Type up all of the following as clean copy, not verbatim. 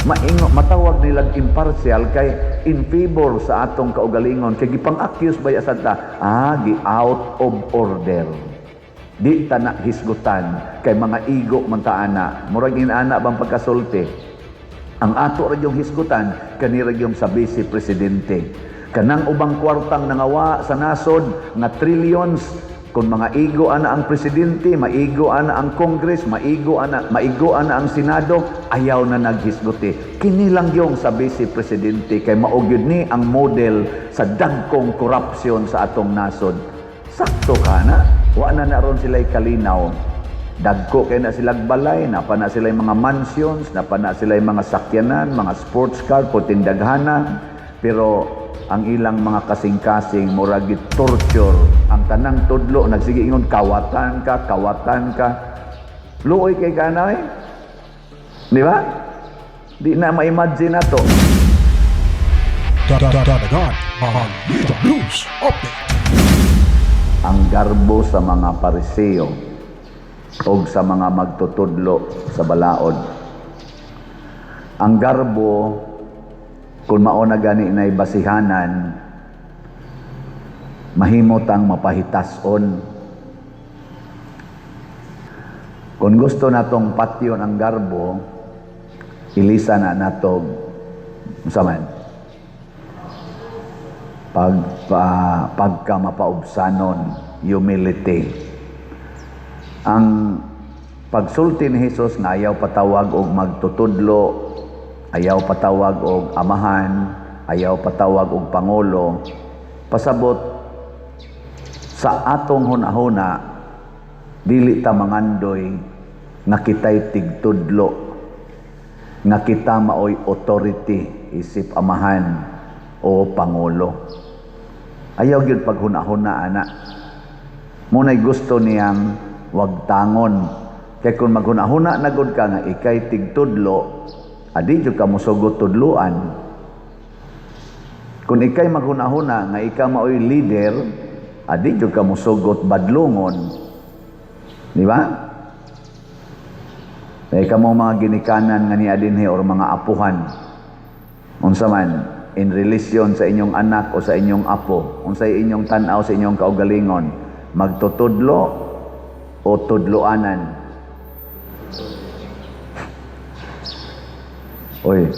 matawag nilang impartial kay in favor sa atong kaugalingon kay gipang-accuse ba sa ta gi out of order, di ta na hisgutan kay mga igo man ta ana murag inaana bang pagkasulti ang ato ra yung hisgutan kani ra yung sa vice presidente kanang ubang kwartang nangawa sa nasod nga trillions. Kung mga igo ana ang presidente, maigo ana ang Congress, maigo ana ang Senado, ayaw na naghisguti. Kini lang yung sa vice presidente kay mao gyud ni ang model sa dagkong korupsyon sa atong nasod. Sakto ka na, wa na naron sila'y kalinaw. Dagko kay na silang balay, napa na sila'y mga mansions, napa na sila'y mga sakyanan, mga sports car, putindaghana, pero ang ilang mga kasing-kasing murag torture ang tanang tudlo nagsige ingon kawatan ka luoy kay kanay di ba di na ma-imagine nato. Dagdagan Balita News Update. Ang garbo sa mga pariseo o sa mga magtutudlo sa balaod, ang garbo kung mao na gani inay basihanan, mahimotang mapahitason. Kung gusto natong patyon ang garbo, ilisa na natog saman pagka mapaubsanon, humility. Ang pagsulti ni Jesus nga ayaw patawag og magtutudlo, ayaw patawag og amahan, ayaw patawag og pangulo, pasabot sa atong hunahuna dili ta mangandoy nga kitay tigtudlo, nga kita maoy authority isip amahan o pangulo. Ayaw gyud paghunahuna ana. Munay gusto niyang wag tangon, kay kung maghunahuna na gud ka nga ikay tigtudlo, adi jud ka mosugot tudluan. Kung ikay maghunahuna nga ikaw maoy leader, adi jud ka mosugot badlongon. Di ba? Kay kamo mga ginikanan nga ni adinhi or mga apuhan. Unsa man in relasyon sa inyong anak o sa inyong apo, unsay inyong tan-aw sa inyong kaugalingon, magtutudlo o tudloanan? Oy,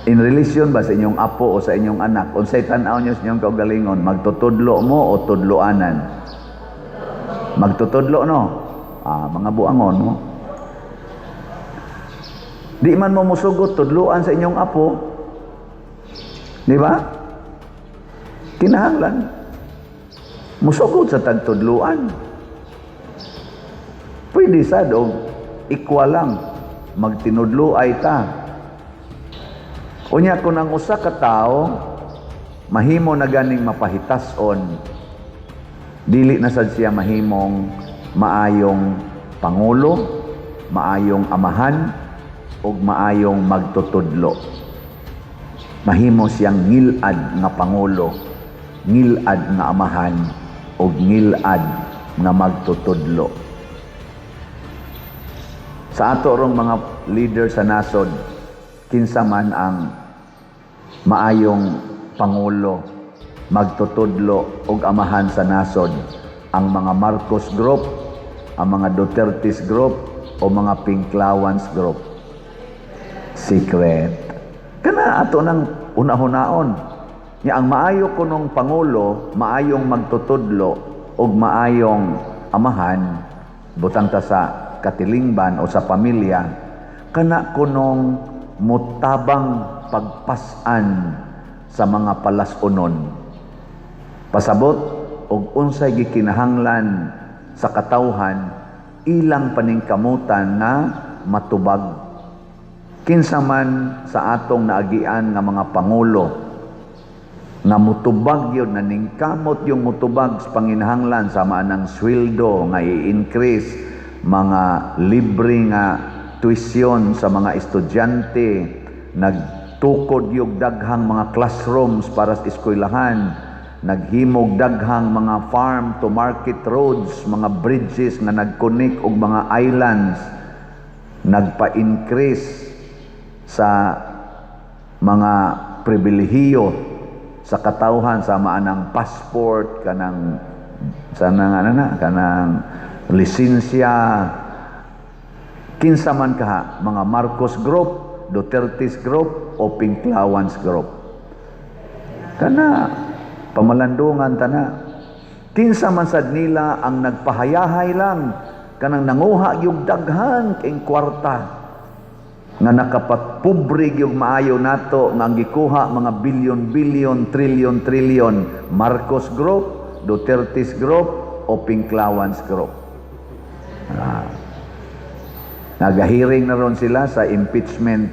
in relasyon ba sa inyong apo o sa inyong anak, unsay tan-aw niyo sa inyong kaugalingon, magtutudlo mo o tudloanan? Magtutudlo, no? Mga buangon mo. Di man mo musugot tudloan sa inyong apo, di ba? Kinahanglan musugot sa tagtudloan. Pwede sad og equal lang magtinudloay ta. Unya kung ang usa ka tawo mahimo na ganing mapahitason, dili na sad siya mahimong maayong pangulo, maayong amahan, o maayong magtutudlo. Mahimo siyang ngilad nga pangulo, ngilad nga amahan, o ngilad nga magtutudlo. Sa ato rong mga leader sa nasod, kinsa man ang maayong pangulo, magtutudlo og amahan sa nasod, ang mga Marcos Group, ang mga Dutertes Group, o mga Pinklawans Group. Secret. Kana ato nang una-hunaon. Nya ang maayo kunong pangulo, maayong magtutudlo og maayong amahan, butang ta sa katilingban o sa pamilya, kana kunong mutabang pagpasan sa mga palasunon. Pasabot og unsay gikinahanglan sa katawhan, ilang paningkamutan na matubag. Kinsa man sa atong naagian nga mga pangulo nga mutubag yun, na ningkamot yung mutubag sa panginahanglan, sama ng sweldo nga i-increase, mga libre nga tuition sa mga estudyante, nagtukod yung daghang mga classrooms para sa eskwelahan, naghimog daghang mga farm to market roads, mga bridges na nag-connect og mga islands, nagpa-increase sa mga pribilehiyo sa katawhan sama anang passport kanang kanang lisensya kinsa man kaha mga Marcos group, Duterte's group o Pinklawans group kana pamalandungan tana kinsa man sad nila ang nagpahayahay lang kanang nanguha yung daghan king kwarta nga nakapatpobre yung maayo nato nga ang gikuha mga bilyon-bilyon, trilyon-trilyon Marcos Group, Duterte's Group o Pinklawans Group. Nagahiring na ron sila sa impeachment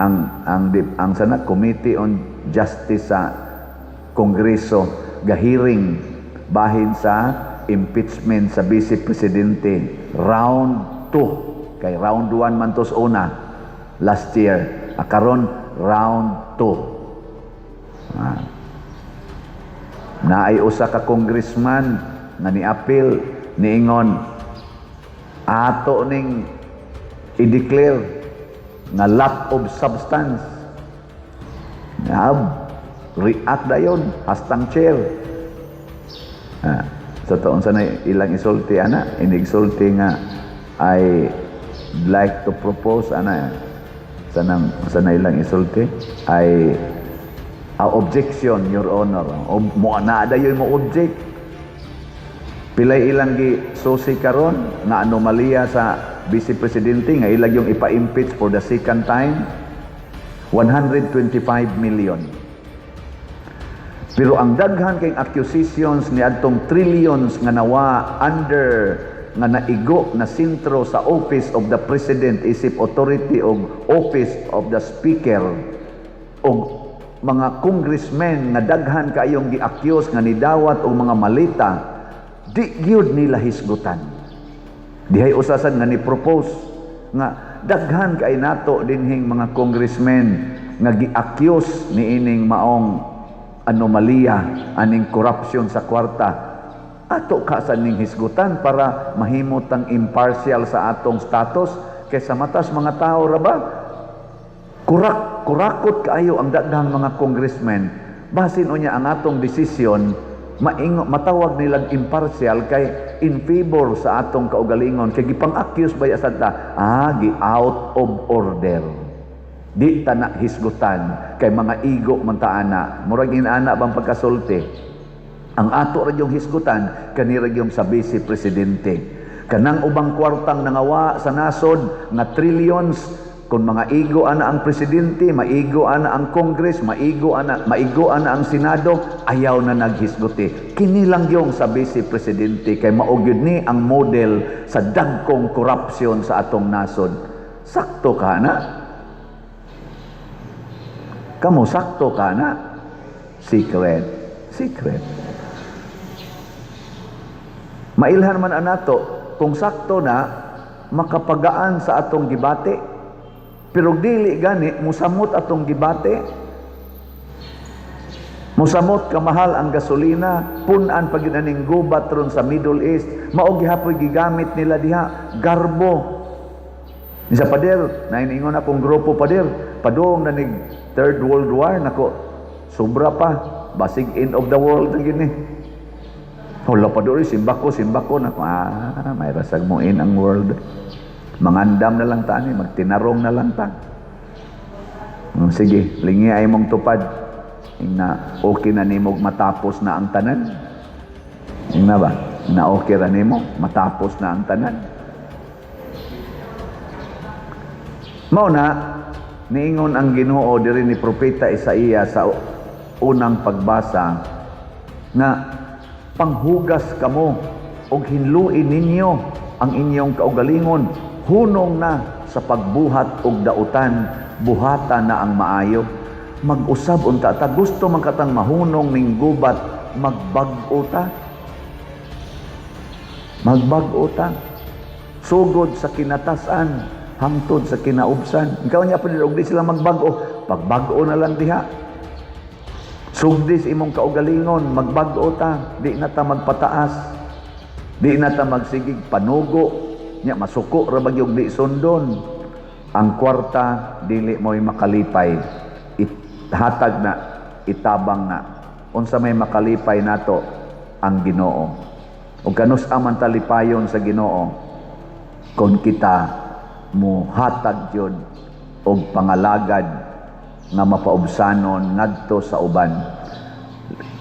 ang sana Committee on Justice sa Kongreso gahiring bahin sa impeachment sa Vice Presidente round 2 kay round 1 man tos una last year, karon round 2. Naay usa ka congressman nga niapil niingon ato ning i-declare nga lack of substance. React dayon hastang chair. Sa taon sana ilang isulti ana, inigsulti nga I like to propose ana sana ilang isulti ay objection, Your Honor. Mo na dayon mo object. Pilay ilang gi susi karon nga anomalya sa Vice Presidente nga ilag yung ipa-impeach for the second time 125 million. Pero ang daghan kay accusations ni adtong trillions nga nawa under nga naigo na sentro sa Office of the President isip authority o Office of the Speaker o mga congressmen nga daghan kaayong gi-accuse nga nidawat og mga malita di gyud nila hisgutan. Dihay usasan nga ni-propose nga daghan kay nato dinhing mga congressmen nga gi-accuse niining maong anomalya aning corruption sa kwarta ato ka sa ning hisgutan para mahimot ang impartial sa atong status kaysa matas mga tao ra ba kurakot kaayo ang daghang mga congressmen basin unya ang atong desisyon matawag nilang impartial kay in favor sa atong kaugalingon kay gipang-accuse ba sad ta gi out of order di ta na hisgutan kay mga igo man ta ana murag inaana bang pagkasulti ang ato ra yung hisgutan kanira yung sa Vice Presidente kanang ubang kwartang nangawa sa nasod nga trillions kung mga igo ana ang presidente maigo ana ang Congress maigo ana ang Senado ayaw na naghisguti kini lang yung sa Vice Presidente kay mao gyud ni ang model sa dagkong corruption sa atong nasod sakto ka na kamo sakto ka na secret mailhan man anato kung sakto na makapagaan sa atong gibate pero dili gani musamot atong gibate musamot kamahal ang gasolina punan pag aning gubat ron sa Middle East mao gihapoy gigamit nila diha garbo ni sa pader na iningon akong grupo pader padung na nig Third World War nako sobra pa basig end of the world gini. Wala pa doon, simbako na. May rasag mo in ang world. Mangandam na lang ta ni, magtinarong na lang ta. Sige, lingi ay mong tupad. Na okay na ni mo matapos na ang tanan. Na ba? Na okay ra nimo matapos na ang tanan. Mao na niingon ang Ginoo diri ni propeta Isaiah sa unang pagbasa nga panghugas kamo og hinluin ninyo ang inyong kaugalingon hunong na sa pagbuhat og dautan buhata na ang maayo mag-usab unta ta gusto man katang mahunong ning gubat magbag-o ta sugod sa kinatasan hangtod sa kinaubsan ikaw niya pud og di sila magbag-o pagbag-o na lang diha sugdis imong kaugalingon magbag-o ta di na ta magpataas di na ta magsigig panugo nya masuko ra bagyog di sundon Ang kwarta dili mo'y makalipay, hatag na, itabang na. Unsa may makalipay nato ang Ginoo. Ug kanus aman talipayon sa Ginoo kung kita mo hatag jud og pangalagad nga mapaubsanon ngadto sa uban.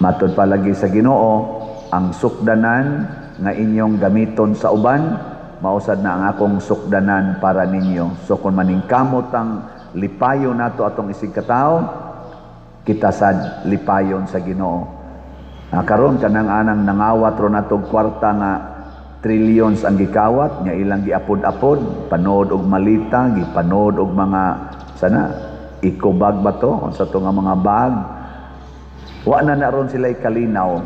Matud palagi sa Ginoo, ang sukdanan nga inyong gamiton sa uban, mausad na ang akong sukdanan para ninyo. So kung maningkamot ang lipayon nato atong isig katao, kita sad lipayon sa Ginoo. Karon kanang anang nangawat ro natog kwarta nga trillions ang gikawat, nya ilang giapod-apod, panood og malita, gipanood og mga sana ikobag ba to, unsa to nga mga bag. Wa na ron sila kalinaw.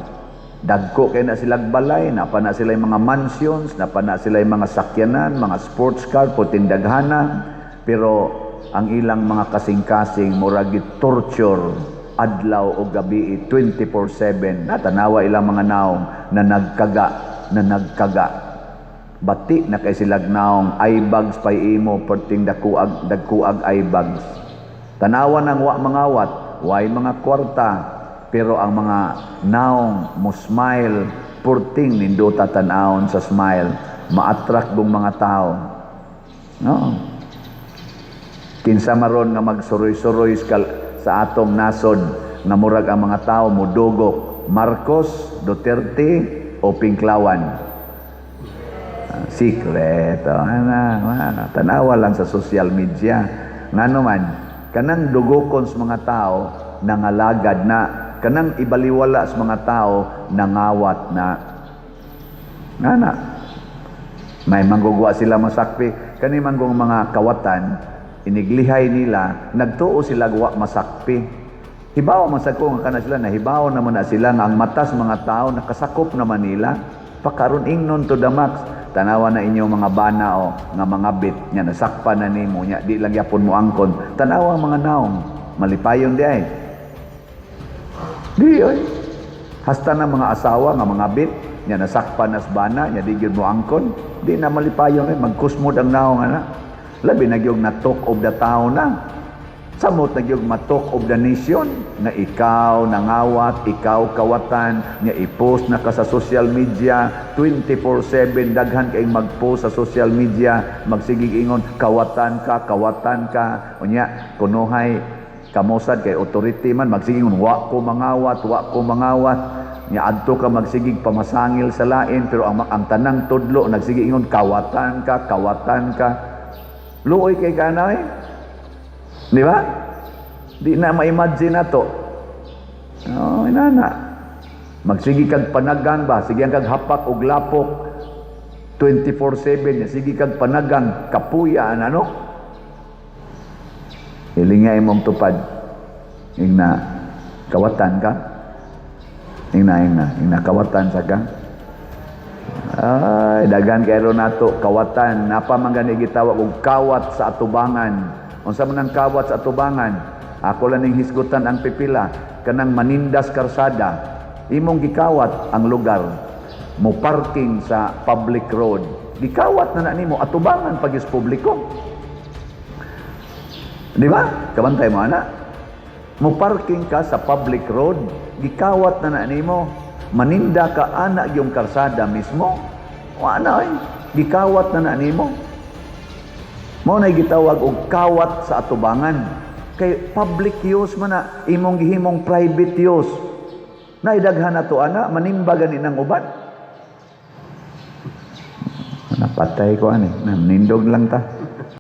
Dagko kay na silang balay, napa na sila mga mansions, napa na sila mga sakyanan, mga sports car, putindaghanan, pero ang ilang mga kasing-kasing murag torture adlaw o gabi 24/7. Natanawa ilang mga naong na nagkaga. Bati na kay silag naong eye bags pay imo perting dagkuag eye bags. Tanawa nang wa mangawat, way mga kwarta, pero ang mga naong mo smile, purting nindota tan-awon sa smile, ma-attract bong mga tao. No. Kinsa maron nga magsuroy-suroy sa atong nasod nga murag ang mga tao mudugok, Marcos, Duterte o Pinklawan. Sikreto. Tanawa lang sa social media. Ngano man, kanang dugokon sa mga tao nangalagad na, kanang ibaliwala sa mga tao nangawat na. Ngana. May manggugwa sila masakpi. Kani manggong mga kawatan, iniglihay nila, nagtuo sila guwa masakpi. Hibaw masako nga kana sila, nahibaw naman na sila nga ang matas mga tao nakasakop naman nila. Pakaron ingnon to the max. Tanawa na inyo mga bana o nga mga bit nya nasakpan na nimo nya di lang yapon mo angkon. Tanawa ang mga naong malipayon di ay. Di ay. Hasta na mga asawa nga mga bit nya nasakpan nas bana nya di gyud mo angkon. Di na malipayon ay magkusmod ang naong ana. Labi na gyud na talk of the town na. Samot na gyud matok of the nation na ikaw nangawat, ikaw kawatan, nga i-post na ka sa social media 24/7, daghan kay mag-post sa social media, magsigig ingon kawatan ka, unya kunuhay kamosad kay authority man magsigig ingon wa ko mangawat, nya adto ka magsigig pamasangil sa lain, pero ang tanang tudlo nagsigig ingon kawatan ka. Luoy kay kanay. Di ba? Di na ma-imagine na to. Inana. Magsigi kag panagang ba? Sige kag hapak og lapok 24/7. Sige kag panagang kapuyan, ano? Hilingay mong tupad. Ingna kawatan ka? Ingna kawatan sa ka? Ay, dagan kayo nato kawatan. Napa man gani gitawag og kawat sa atubangan. Unsa man ang kawat sa atubangan? Ako lang ning hisgutan ang pipila, kanang manindas karsada. Imong gikawat ang lugar. Mo parking sa public road. Gikawat na nimo atubangan pagis publiko. Di ba? Kabantay mo ana. Mo parking ka sa public road, gikawat na nimo. Maninda ka ana yung karsada mismo. O ana ay, gikawat na nimo. Mao na gitawag og kawat sa atubangan. Kay public use man na, imong gihimong private use. Naidaghan na to ana, manimba gani ng uban. Napatay ko ani, nindog lang ta.